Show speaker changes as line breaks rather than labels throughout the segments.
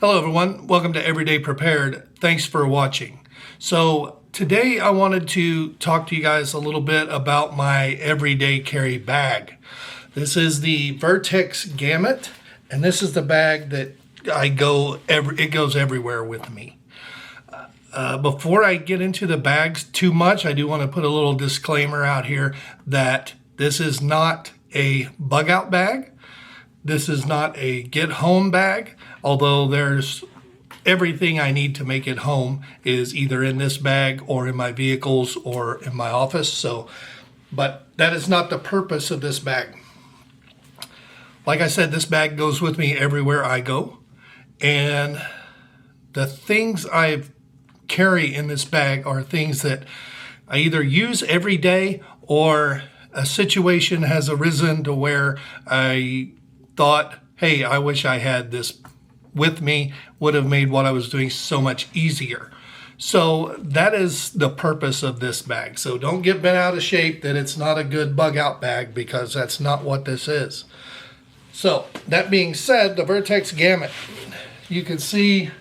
Hello everyone, welcome to Everyday Prepared. Thanks for watching. So today I wanted to talk to you guys a little bit about my everyday carry bag. This is the Vertx Gamut, and this is the bag that it goes everywhere with me. Before I get into the bags too much, I do want to put a little disclaimer out here that this is not a bug out bag. This is not a get home bag, although there's everything I need to make it home is either in this bag or in my vehicles or in my office. But that is not the purpose of this bag. Like I said, this bag goes with me everywhere I go. And the things I carry in this bag are things that I either use every day or a situation has arisen to where I thought, hey, I wish I had this with me, would have made what I was doing so much easier. So that is the purpose of this bag. So don't get bent out of shape that it's not a good bug out bag, because that's not what this is. So that being said, the Vertx Gamut, you can see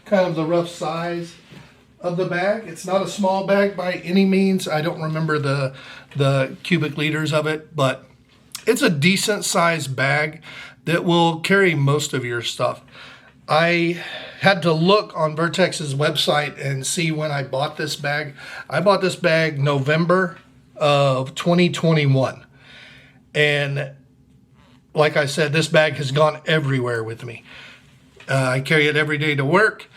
kind of the rough size of the bag. It's not a small bag by any means. I don't remember the cubic liters of it, but it's a decent sized bag that will carry most of your stuff. I had to look on Vertx's website and see when I bought this bag. I bought this bag November of 2021. And like I said, this bag has gone everywhere with me. I carry it every day to work.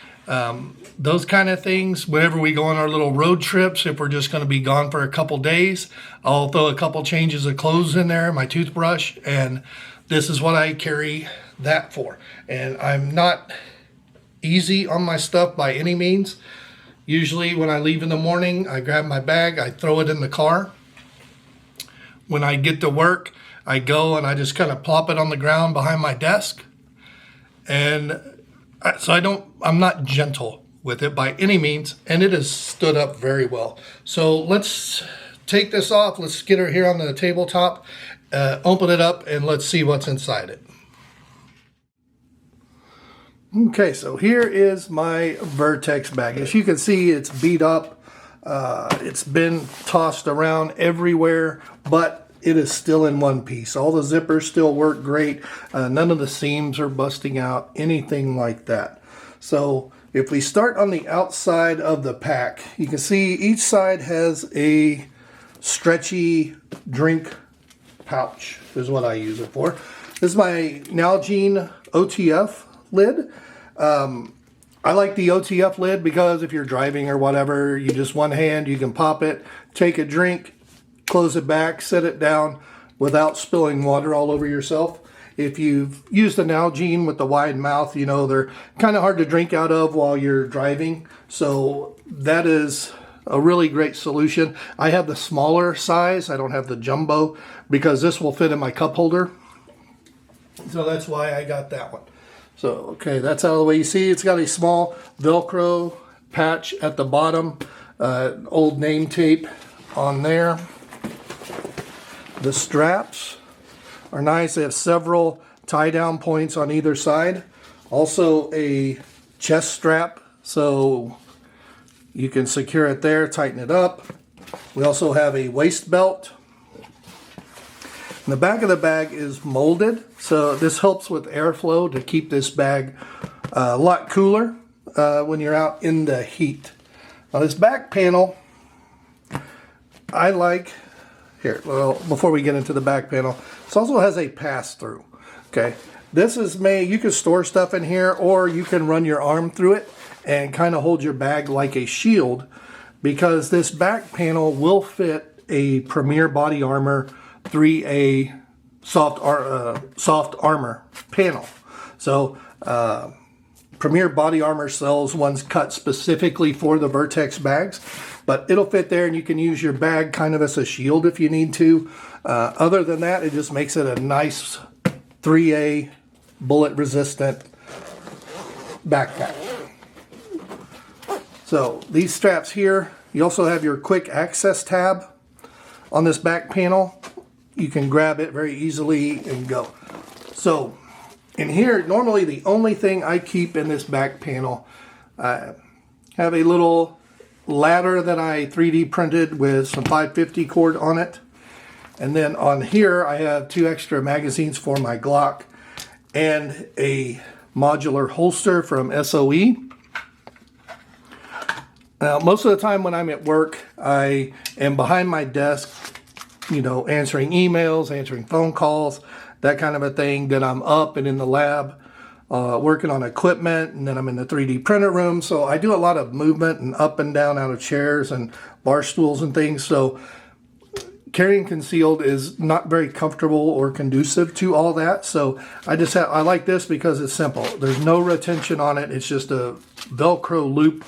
Those kind of things. Whenever we go on our little road trips, if we're just going to be gone for a couple days, I'll throw a couple changes of clothes in there, my toothbrush, and this is what I carry that for. And I'm not easy on my stuff by any means. Usually when I leave in the morning, I grab my bag, I throw it in the car. When I get to work, I go and I just kind of plop it on the ground behind my desk. And so I'm not gentle with it by any means, and it has stood up very well. So let's take this off. Let's get her here on the tabletop, open it up, and let's see what's inside it. Okay, so here is my Vertx bag. As you can see, it's beat up. It's been tossed around everywhere, but it is still in one piece. All the zippers still work great. None of the seams are busting out, anything like that. So if we start on the outside of the pack, you can see each side has a stretchy drink pouch, is what I use it for. This is my Nalgene OTF lid. I like the OTF lid because if you're driving or whatever, you just one hand, you can pop it, take a drink, close it back, set it down without spilling water all over yourself. If you've used the Nalgene with the wide mouth, you know they're kind of hard to drink out of while you're driving. So that is a really great solution. I have the smaller size. I don't have the jumbo because this will fit in my cup holder. So that's why I got that one. So, okay, that's out of the way. You see it's got a small Velcro patch at the bottom, old name tape on there. The straps are nice. They have several tie-down points on either side. Also a chest strap, so you can secure it there, tighten it up. We also have a waist belt. And the back of the bag is molded, so this helps with airflow to keep this bag a lot cooler when you're out in the heat. Now this back panel, I like. Here, well, before we get into the back panel, this also has a pass-through. Okay, this is made, you can store stuff in here, or you can run your arm through it and kind of hold your bag like a shield, because this back panel will fit a Premier Body Armor 3A soft armor panel. So Premier Body Armor sells ones cut specifically for the Vertx bags, but it'll fit there and you can use your bag kind of as a shield if you need to. Other than that, it just makes it a nice 3A bullet resistant backpack. So these straps here, you also have your quick access tab on this back panel. You can grab it very easily and go. So in here, normally the only thing I keep in this back panel, I have a little ladder that I 3D printed with some 550 cord on it. And then on here, I have 2 extra magazines for my Glock and a modular holster from SOE. Now, most of the time when I'm at work, I am behind my desk, you know, answering emails, answering phone calls, that kind of a thing. Then I'm up and in the lab working on equipment, and then I'm in the 3D printer room. So I do a lot of movement and up and down out of chairs and bar stools and things. So carrying concealed is not very comfortable or conducive to all that. So I like this because it's simple. There's no retention on it. It's just a Velcro loop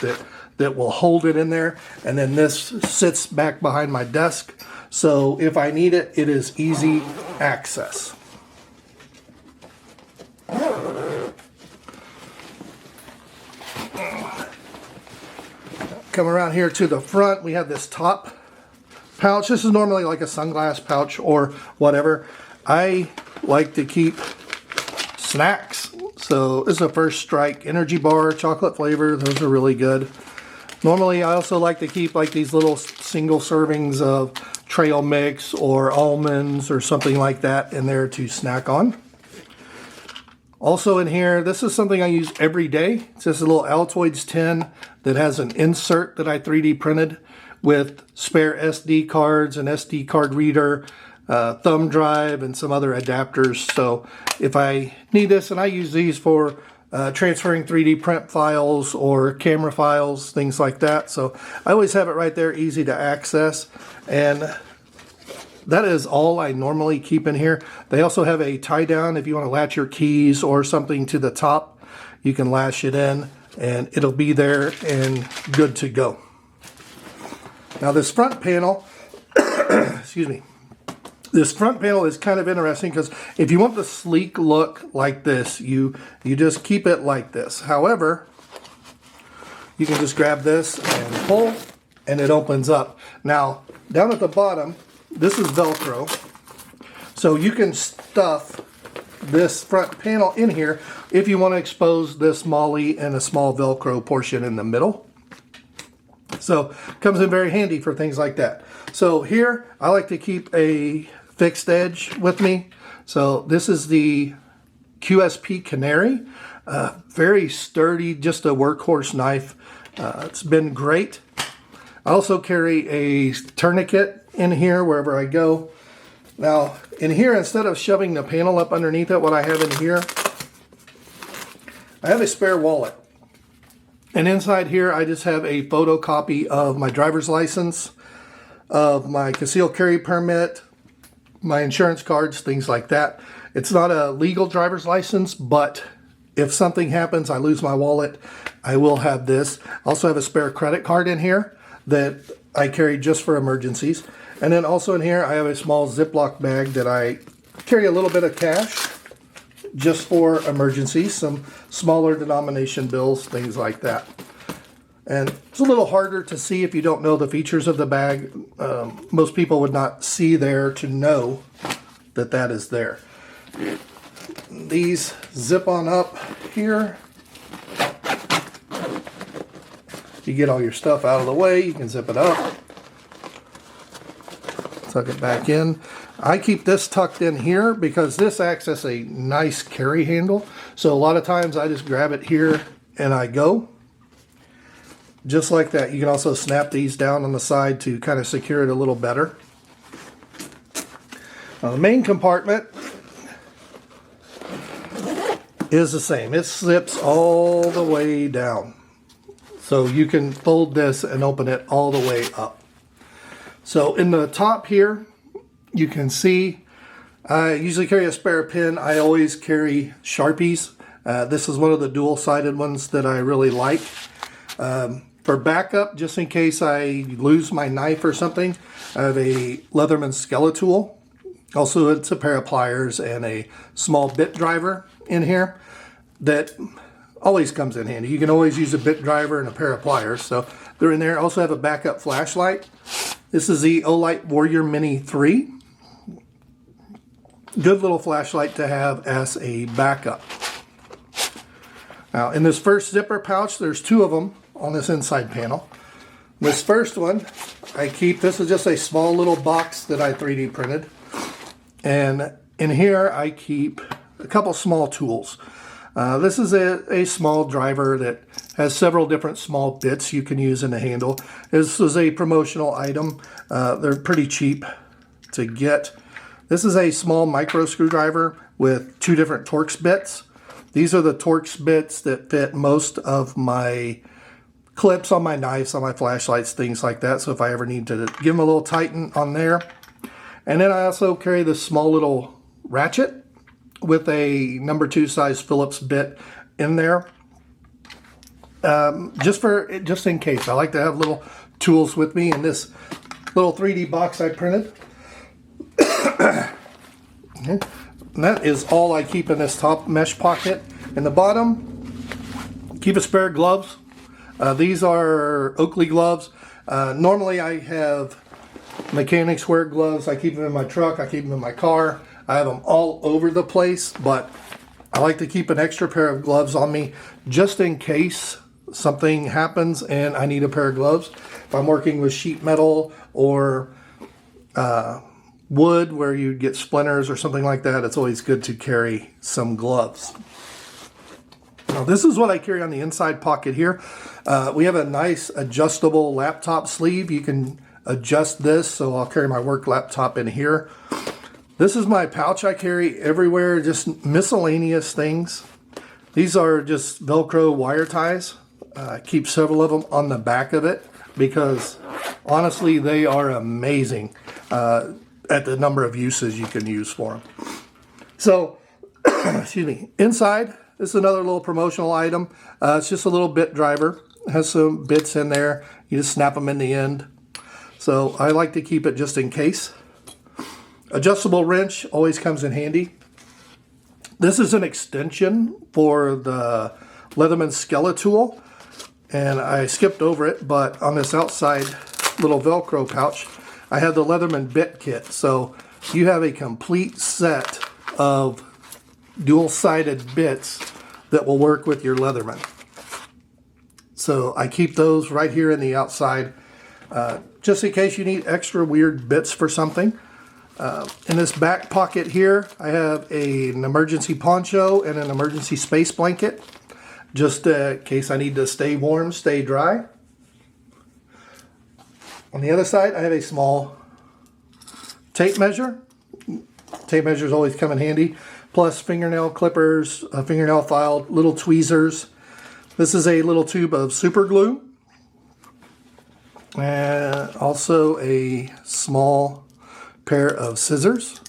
that will hold it in there. And then this sits back behind my desk. So if I need it, it is easy access. Come around here to the front, we have this top pouch. This is normally like a sunglass pouch or whatever. I like to keep snacks. So this is a First Strike energy bar, chocolate flavor. Those are really good. Normally I also like to keep like these little single servings of trail mix or almonds or something like that in there to snack on. Also in here, this is something I use every day. It's just a little Altoids tin that has an insert that I 3D printed with spare SD cards, an SD card reader, thumb drive, and some other adapters. So if I need this, and I use these for transferring 3D print files or camera files, things like that. So I always have it right there, easy to access. And that is all I normally keep in here. They also have a tie down if you want to latch your keys or something to the top. You can lash it in and it'll be there and good to go. Now this front panel, excuse me, this front panel is kind of interesting because if you want the sleek look like this, you just keep it like this. However, you can just grab this and pull and it opens up. Now down at the bottom, this is Velcro, so you can stuff this front panel in here if you want to expose this molly and a small Velcro portion in the middle. So comes in very handy for things like that. So here I like to keep a fixed edge with me. So this is the QSP Canary, very sturdy, just a workhorse knife. It's been great. I also carry a tourniquet in here wherever I go. Now in here, instead of shoving the panel up underneath it, what I have in here, I have a spare wallet. And inside here I just have a photocopy of my driver's license, of my concealed carry permit, my insurance cards, things like that. It's not a legal driver's license, but if something happens, I lose my wallet, I will have this. I also have a spare credit card in here that I carry just for emergencies. And then also in here, I have a small Ziploc bag that I carry a little bit of cash just for emergencies, some smaller denomination bills, things like that. And it's a little harder to see if you don't know the features of the bag. Most people would not see there to know that that is there. These zip on up here. You get all your stuff out of the way, you can zip it up. Tuck it back in. I keep this tucked in here because this acts as a nice carry handle. So a lot of times I just grab it here and I go. Just like that. You can also snap these down on the side to kind of secure it a little better. Now the main compartment is the same. It slips all the way down. So you can fold this and open it all the way up. So in the top here, you can see I usually carry a spare pen. I always carry Sharpies. This is one of the dual-sided ones that I really like. For backup, just in case I lose my knife or something, I have a Leatherman Skeletool. Also, it's a pair of pliers and a small bit driver in here that always comes in handy. You can always use a bit driver and a pair of pliers, so they're in there. Also have a backup flashlight. This is the Olight Warrior Mini 3. good little flashlight to have as a backup. Now in this first zipper pouch, there's 2 of them on this inside panel. This first one, this is just a small little box that I 3D printed. And in here I keep a couple small tools. This is a small driver that has several different small bits you can use in the handle. This is a promotional item. They're pretty cheap to get. This is a small micro screwdriver with 2 different Torx bits. These are the Torx bits that fit most of my clips on my knives, on my flashlights, things like that. So if I ever need to give them a little tighten on there. And then I also carry this small little ratchet with a number 2 size Phillips bit in there. Just in case. I like to have little tools with me in this little 3D box I printed. And that is all I keep in this top mesh pocket. In the bottom, keep a spare gloves. These are Oakley gloves. Normally I have mechanics wear gloves. I keep them in my truck. I keep them in my car. I have them all over the place, but I like to keep an extra pair of gloves on me just in case something happens and I need a pair of gloves. If I'm working with sheet metal or wood where you get splinters or something like that, it's always good to carry some gloves. Now this is what I carry on the inside pocket here. We have a nice adjustable laptop sleeve. You can adjust this, so I'll carry my work laptop in here. This is my pouch I carry everywhere, just miscellaneous things. These are just Velcro wire ties. I keep several of them on the back of it because honestly they are amazing at the number of uses you can use for them. So, excuse me, inside, this is another little promotional item. It's just a little bit driver. It has some bits in there. You just snap them in the end. So I like to keep it just in case. Adjustable wrench always comes in handy. This is an extension for the Leatherman Skeletool, and I skipped over it, but on this outside little Velcro pouch, I have the Leatherman bit kit. So you have a complete set of dual-sided bits that will work with your Leatherman. So I keep those right here in the outside, just in case you need extra weird bits for something. In this back pocket here, I have an emergency poncho and an emergency space blanket, just in case I need to stay warm, stay dry. On the other side, I have a small tape measure. Tape measures always come in handy, plus fingernail clippers, a fingernail file, little tweezers. This is a little tube of super glue, and also a small pair of scissors.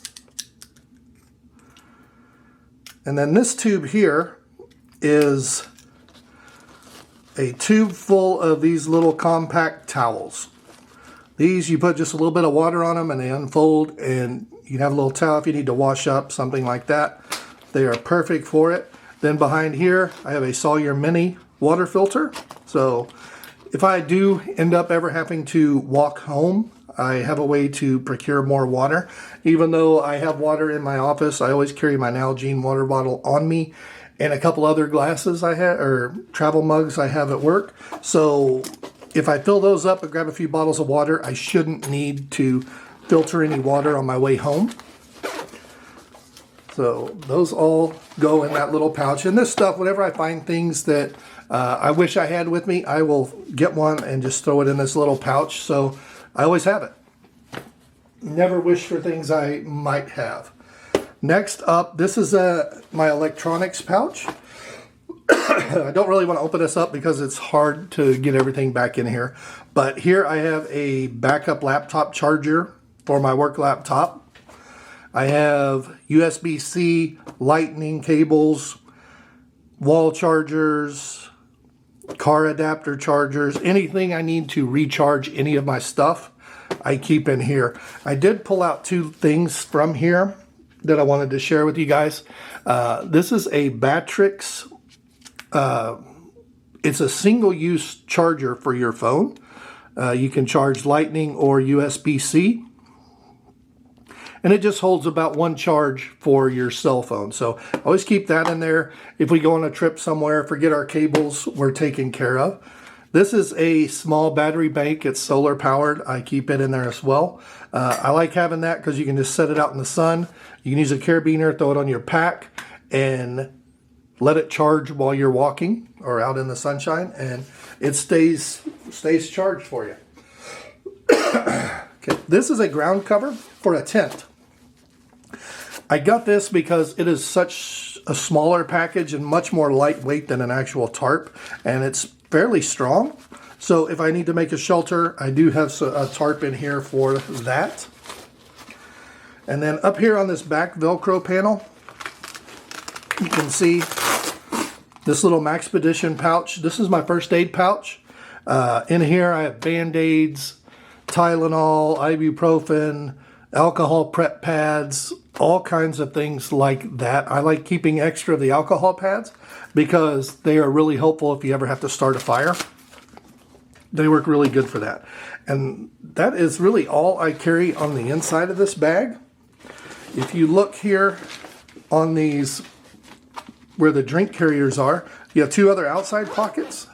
And then this tube here is a tube full of these little compact towels. These, you put just a little bit of water on them and they unfold, and you have a little towel if you need to wash up, something like that. They are perfect for it. Then behind here, I have a Sawyer Mini water filter. So if I do end up ever having to walk home, I have a way to procure more water. Even though I have water in my office, I always carry my Nalgene water bottle on me and a couple other glasses I have, or travel mugs I have at work. So if I fill those up and grab a few bottles of water, I shouldn't need to filter any water on my way home. So those all go in that little pouch. And this stuff, whenever I find things that I wish I had with me, I will get one and just throw it in this little pouch. So I always have it. Never wish for things I might have. Next up, this is my electronics pouch. I don't really want to open this up because it's hard to get everything back in here. But here I have a backup laptop charger for my work laptop. I have USB-C lightning cables, wall chargers, car adapter chargers, anything I need to recharge any of my stuff, I keep in here. I did pull out 2 things from here that I wanted to share with you guys. This is a Vertx. It's a single-use charger for your phone. You can charge lightning or USB-C. and it just holds about 1 charge for your cell phone. So always keep that in there. If we go on a trip somewhere, forget our cables, we're taken care of. This is a small battery bank. It's solar powered. I keep it in there as well. I like having that because you can just set it out in the sun. You can use a carabiner, throw it on your pack, and let it charge while you're walking or out in the sunshine, and it stays charged for you. Okay, this is a ground cover for a tent. I got this because it is such a smaller package and much more lightweight than an actual tarp, and it's fairly strong. So if I need to make a shelter, I do have a tarp in here for that. And then up here on this back Velcro panel, you can see this little Maxpedition pouch. This is my first aid pouch. In here I have Band-Aids, Tylenol, ibuprofen, alcohol prep pads, all kinds of things like that. I like keeping extra of the alcohol pads because they are really helpful if you ever have to start a fire. They work really good for that. And that is really all I carry on the inside of this bag. If you look here on these, where the drink carriers are, you have 2 other outside pockets.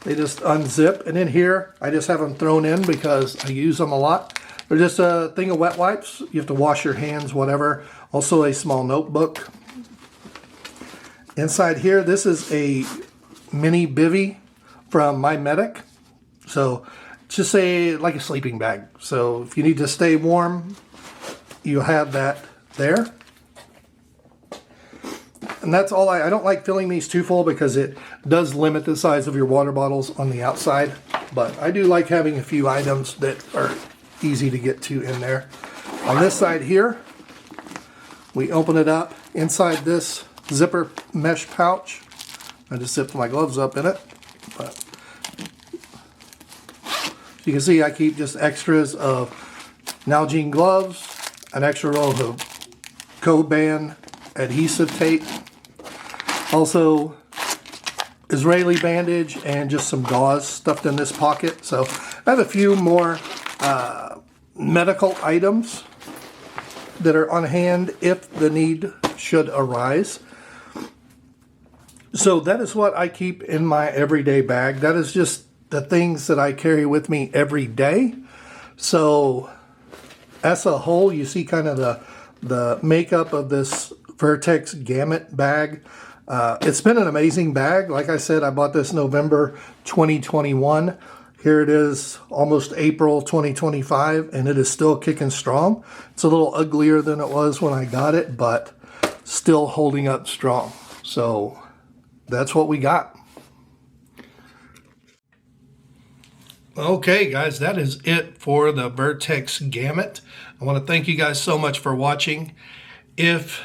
They just unzip, and in here I just have them thrown in because I use them a lot. They're just a thing of wet wipes. You have to wash your hands, whatever. Also a small notebook. Inside here, this is a mini bivvy from My Medic. So just like a sleeping bag. So if you need to stay warm, you have that there. And that's all. I don't like filling these too full because it does limit the size of your water bottles on the outside. But I do like having a few items that are easy to get to in there. On this side here, we open it up. Inside this zipper mesh pouch, I just zipped my gloves up in it. But you can see I keep just extras of Nalgene gloves, an extra roll of Coban adhesive tape, also Israeli bandage, and just some gauze stuffed in this pocket. So I have a few more medical items that are on hand if the need should arise. So that is what I keep in my everyday bag. That is just the things that I carry with me every day. So as a whole, you see kind of the makeup of this Vertx Gamut bag. It's been an amazing bag. Like I said, I bought this November 2021. Here it is, almost April 2025, and it is still kicking strong. It's a little uglier than it was when I got it, but still holding up strong. So that's what we got. Okay, guys, that is it for the Vertx Gamut. I want to thank you guys so much for watching. If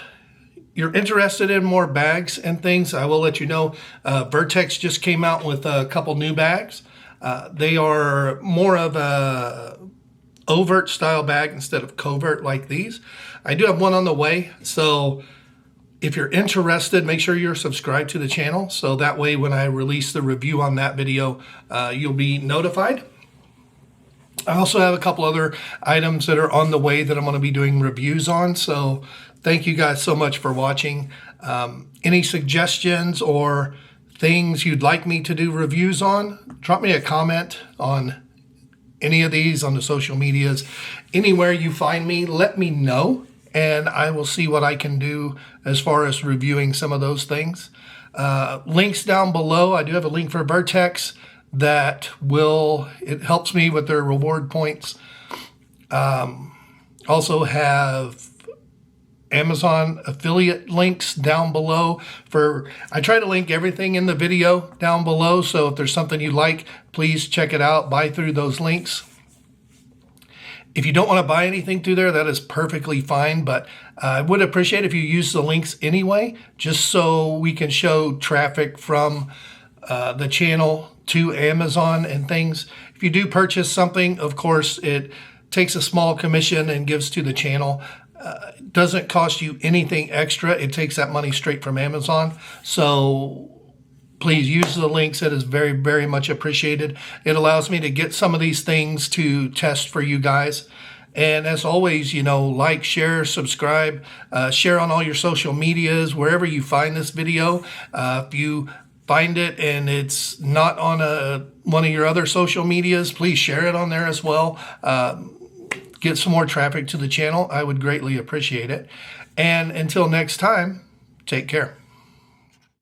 you're interested in more bags and things, I will let you know. Vertx just came out with a couple new bags. They are more of a overt style bag instead of covert like these. I do have one on the way, so if you're interested, make sure you're subscribed to the channel, so that way when I release the review on that video, you'll be notified. I also have a couple other items that are on the way that I'm going to be doing reviews on, so thank you guys so much for watching. Any suggestions or things you'd like me to do reviews on, drop me a comment on any of these on the social medias. Anywhere you find me, let me know, and I will see what I can do as far as reviewing some of those things. Links down below. I do have a link for Vertx that it helps me with their reward points. Also have Amazon affiliate links down below. I try to link everything in the video down below, so if there's something you like, please check it out, buy through those links. If you don't want to buy anything through there, that is perfectly fine, but I would appreciate if you use the links anyway, just so we can show traffic from the channel to Amazon and things. If you do purchase something, of course, it takes a small commission and gives to the channel. It doesn't cost you anything extra. It takes that money straight from Amazon. So please use the links. It is very, very much appreciated. It allows me to get some of these things to test for you guys. And as always, you know, like, share, subscribe, share on all your social medias, wherever you find this video. If you find it and it's not on one of your other social medias, please share it on there as well. Get some more traffic to the channel. I would greatly appreciate it. And until next time, take care.